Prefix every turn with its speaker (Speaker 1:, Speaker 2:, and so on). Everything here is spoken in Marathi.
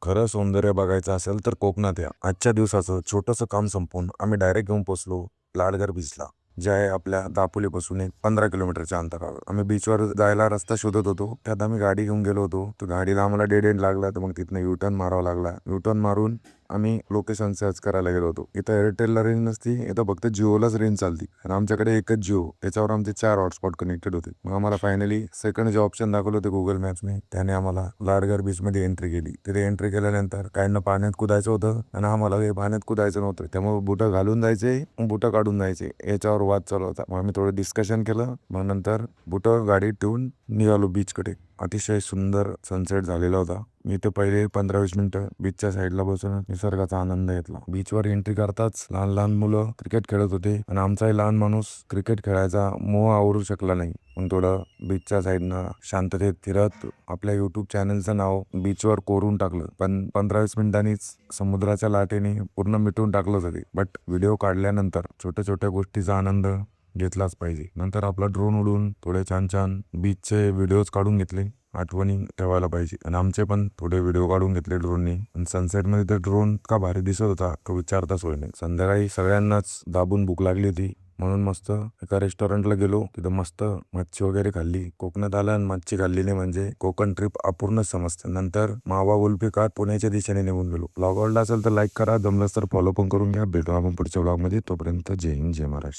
Speaker 1: खरं सौंदर्य बघायचं असेल तर कोकणात या. आजच्या दिवसाचं छोटंसं काम संपवून आम्ही डायरेक्ट घेऊन पोहोचलो लाडघर बीचला, जे आहे आपल्या दापोलीपासून एक 15 किलोमीटरच्या अंतरावर. आम्ही बीचवर जायला रस्ता शोधत होतो, त्यात आम्ही गाडी घेऊन गेलो होतो. तर गाडीला आम्हाला डेड एंड लागला, तर मग तिथनं युटर्न मारावा लागला. युटर्न मारून आम्ही लोकेशन सर्च करायला गेलो होतो. इथं एअरटेलला रेंज नसती, इथं फक्त जिओलाच रेंज चालती आणि आमच्याकडे एकच जिओ, त्याच्यावर आमचे 4 हॉटस्पॉट कनेक्टेड होते. मग आम्हाला फायनली सेकंड जे ऑप्शन दाखवलं होते गुगल मॅप्सने, त्याने आम्हाला लाडघर बीच मध्ये एंट्री केली. तिथे एंट्री केल्यानंतर काहींना पाण्यात कुदायचं होतं आणि आम्हाला हे पाण्यात कुदायचं नव्हतं, त्यामुळे बुटं घालून जायचे, बुटं काढून जायचे, याच्यावर वाद चालू होता. मग आम्ही थोडं डिस्कशन केलं, मग नंतर बुटं गाडीत ठेवून निघालो बीचकडे. अतिशय सुंदर सनसेट झालेला होता. मी ते पहिले 15-20 मिनिटं बीचच्या साईडला बसून निसर्गाचा आनंद घेतला. बीचवर एंट्री करताच लहान लहान मुलं क्रिकेट खेळत होते आणि आमचाही लहान माणूस क्रिकेट खेळायचा मोह आवरू शकला नाही. मग थोडं बीचच्या साईडनं शांततेत फिरत आपल्या युट्यूब चॅनलचं नाव बीचवर कोरून टाकलं. पण 15-20 मिनिटांनीच समुद्राच्या लाटेने पूर्ण मिटून टाकलं होतं. बट व्हिडिओ काढल्यानंतर छोट्या छोट्या गोष्टीचा आनंद घेतलाच पाहिजे. नंतर आपला ड्रोन उडून थोडे छान छान बीचचे व्हिडिओज काढून घेतले, आठवणी ठेवायला पाहिजे. आणि आमचे पण थोडे व्हिडिओ काढून घेतले ड्रोनने. आणि सनसेटमध्ये तर ड्रोन का भारी दिसत होता का विचारताच होय नाही. संध्याकाळी सगळ्यांनाच दाबून भूक लागली होती, म्हणून मस्त एका रेस्टॉरंटला गेलो. तिथं मस्त मच्छी वगैरे खाल्ली. कोकणात आला आणि मच्छी खाल्ली नाही म्हणजे कोकण ट्रिप अपूर्णच समजते. नंतर मावा उल्फी खात पुण्याच्या दिशेने निघून गेलो. ब्लॉग आवडला असेल तर लाईक करा, जमलंच तर फॉलो पण करून घ्या. भेटू आपण पुढच्या ब्लॉगमध्ये. तोपर्यंत जय हिंद, जय महाराष्ट्र.